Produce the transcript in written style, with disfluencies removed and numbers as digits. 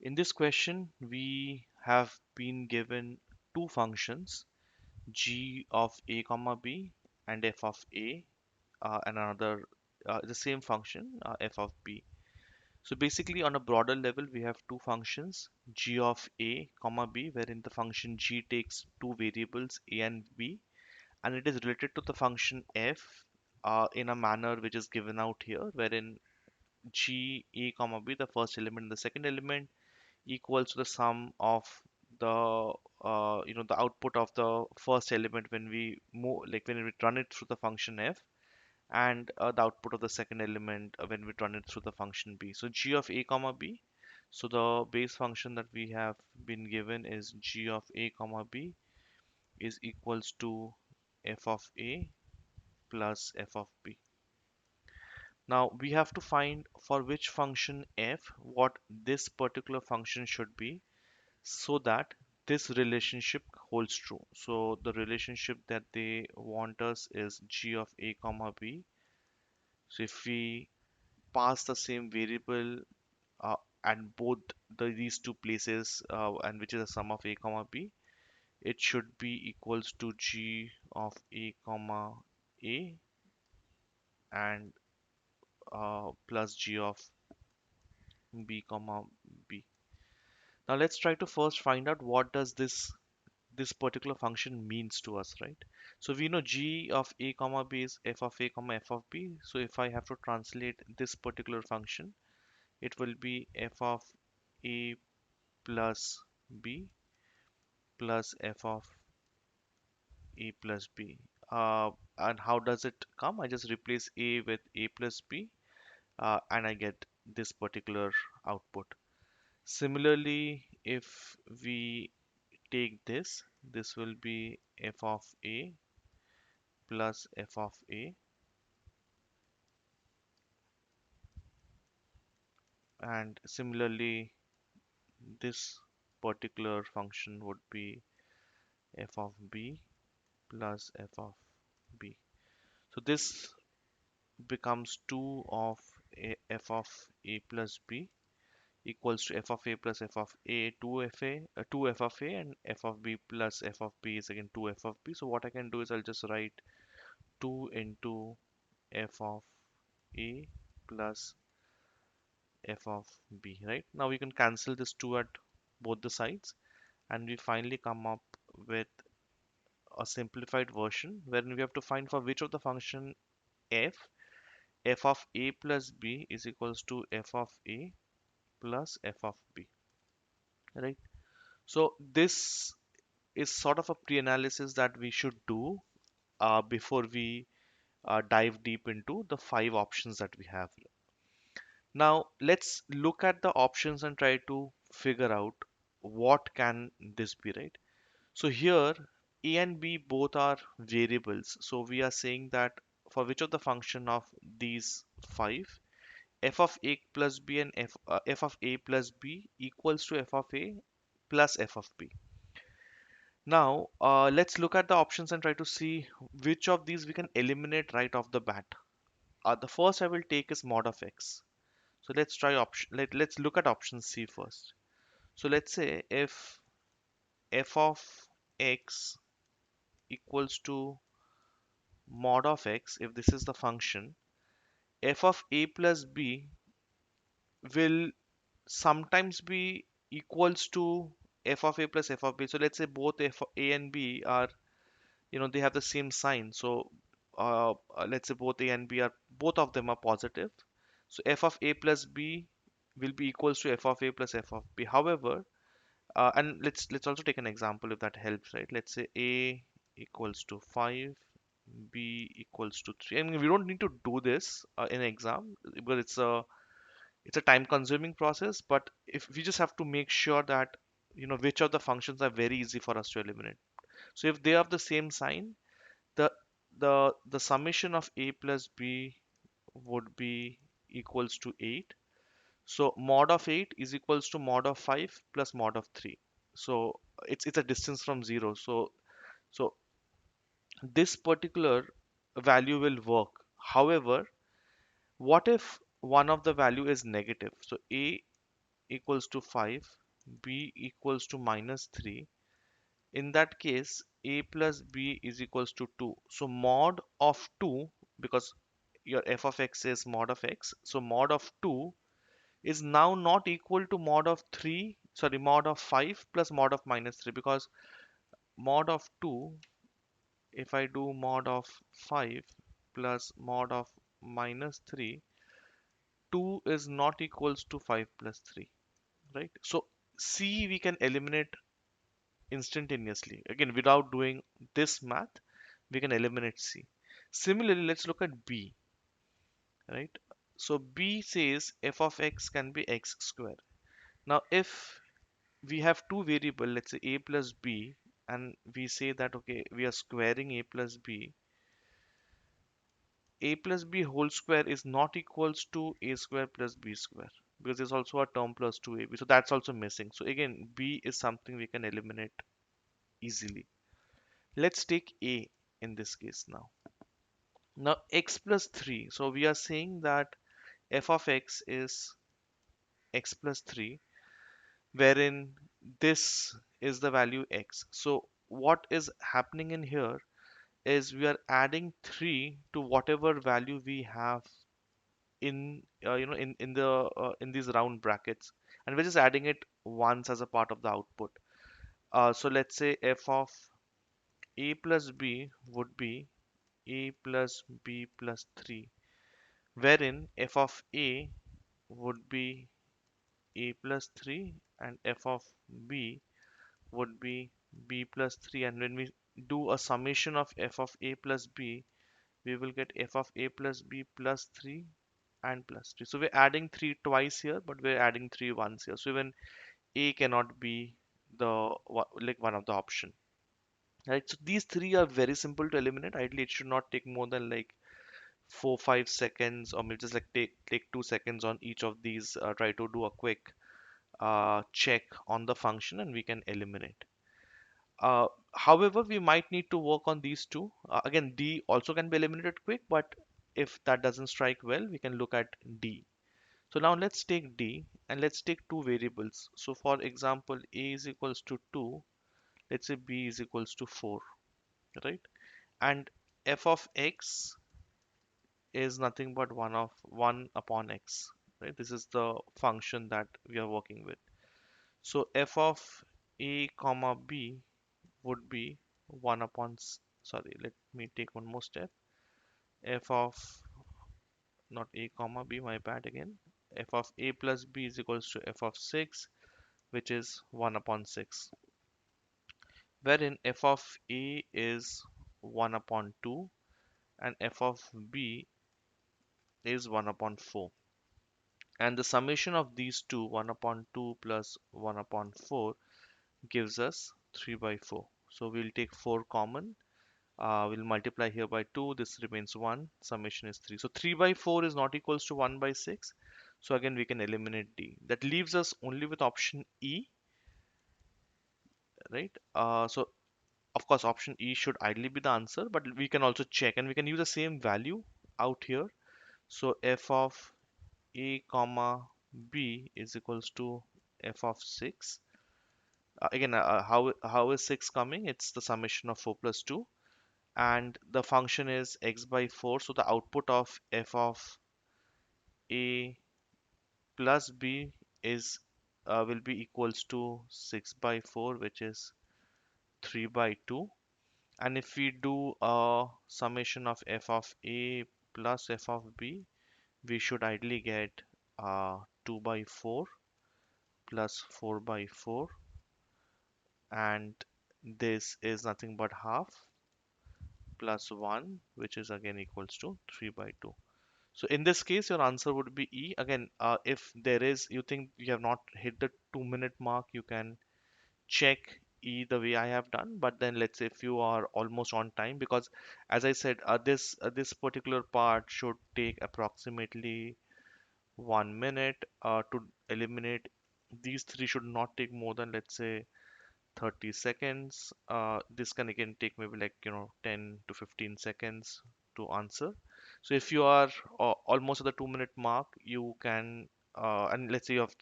In this question, we have been given two functions, g of a comma b and f of a, and another the same function f of b. So basically, on a broader level, we have two functions, g of a comma b, wherein the function g takes two variables a and b, and it is related to the function f in a manner which is given out here, wherein g a comma b, the first element and the second element, equals to the sum of the the output of the first element when we move, like when we run it through the function f, and the output of the second element when we run it through the function b. So g of a comma b, so the base function that we have been given is g of a comma b is equals to f of a plus f of b. Now we have to find for which function f what this particular function should be, so that this relationship holds true. So the relationship that they want us is g of a comma b. So if we pass the same variable at both these two places, and which is the sum of a comma b, it should be equals to g of a comma a and plus g of b comma b. Now let's try to first find out what does this particular function means to us, right? So we know g of a comma b is f of a comma f of b. So if I have to translate this particular function, it will be f of a plus b plus f of a plus b. And how does it come? I just replace a with a plus b, and I get this particular output. Similarly, if we take this will be f of a plus f of a, and similarly this particular function would be f of b plus f of b. So this becomes 2 of f of a plus b equals to f of a plus f of a, 2 f of a, and f of b plus f of b is again 2 f of b. So what I can do is I'll just write 2 into f of a plus f of b. Right now we can cancel this 2 at both the sides, and we finally come up with a simplified version wherein we have to find for which of the function f of a plus b is equals to f of a plus f of b, right? So this is sort of a pre-analysis that we should do before we dive deep into the five options that we have. Now let's look at the options and try to figure out what can this be, right? So here a and b both are variables. So we are saying that for which of the function of these five, f of a plus b and f of a plus b equals to f of a plus f of b. Now let's look at the options and try to see which of these we can eliminate right off the bat. The first I will take is mod of x. So let's try let's look at option C first. So let's say if f of x equals to mod of x, if this is the function, f of a plus b will sometimes be equals to f of a plus f of b. So let's say both f a and b are, they have the same sign. So let's say both a and b are, both of them are positive. So f of a plus b will be equals to f of a plus f of b. However, and let's also take an example if that helps, right? Let's say a equals to 5, b equals to 3. I mean, we don't need to do this in exam because it's a time consuming process, but if we just have to make sure that which of the functions are very easy for us to eliminate. So if they have the same sign, the the summation of a plus b would be equals to 8. So mod of 8 is equals to mod of 5 plus mod of 3. So it's a distance from 0. So this particular value will work. However, what if one of the value is negative? So a equals to 5, b equals to minus 3, in that case a plus b is equals to 2. So mod of 2, because your f of x is mod of x, so mod of 2 is now not equal to mod of 3, sorry, mod of 5 plus mod of minus 3, because mod of 2, if I do mod of 5 plus mod of minus 3, 2 is not equals to 5 plus 3, right? So C we can eliminate instantaneously. Again, without doing this math, we can eliminate C. Similarly, let's look at B, right? So B says f of x can be x square. Now, if we have two variable, let's say a plus b, and we say that, okay, we are squaring a plus b whole square is not equals to a square plus b square, because there's also a term plus 2ab, so that's also missing. So again, b is something we can eliminate easily. Let's take a in this case now. Now x plus 3, so we are saying that f of x is x plus 3, wherein this is the value x. So what is happening in here is we are adding 3 to whatever value we have in in these round brackets, and we're just adding it once as a part of the output. So let's say f of a plus b would be a plus b plus 3, wherein f of a would be a plus 3 and f of b would be b plus 3, and when we do a summation of f of a plus b, we will get f of a plus b plus 3 and plus 3. So we're adding 3 twice here, but we're adding 3 once here. So even a cannot be the like one of the option. Right? So these three are very simple to eliminate. Ideally, it should not take more than like 4 5 seconds, or maybe just like take 2 seconds on each of these. Try to do a quick check on the function, and we can eliminate. However, we might need to work on these two. Again, D also can be eliminated quick, but if that doesn't strike well, we can look at D. So now let's take D and let's take two variables. So for example, A is equals to 2, let's say B is equals to 4, right? And f of x is nothing but 1 upon x, right? This is the function that we are working with. So f of A comma B would be 1 upon, sorry, let me take one more step. F of, not A comma B, my bad again. F of A plus B is equals to f of 6, which is 1 upon 6, wherein f of A is 1 upon 2 and f of B is 1 upon 4. And the summation of these two, 1 upon 2 plus 1 upon 4, gives us 3 by 4. So we'll take 4 common. We'll multiply here by 2. This remains 1. Summation is 3. So 3 by 4 is not equals to 1 by 6. So again, we can eliminate D. That leaves us only with option E, right? So of course, option E should ideally be the answer, but we can also check, and we can use the same value out here. So f of A comma B is equals to f of 6. Again, how is 6 coming? It's the summation of 4 plus 2, and the function is x by 4. So the output of f of A plus B is will be equals to 6 by 4, which is 3 by 2. And if we do a summation of f of A plus f of B, we should ideally get 2 by 4 plus 4 by 4, and this is nothing but half plus 1, which is again equals to 3 by 2. So in this case, your answer would be E. Again, if there is, you think you have not hit the 2 minute mark, you can check E the way I have done. But then let's say if you are almost on time, because as I said, this particular part should take approximately 1 minute to eliminate. These three should not take more than, let's say, 30 seconds. This can again take maybe like 10 to 15 seconds to answer. So if you are almost at the 2 minute mark, you can and let's say you have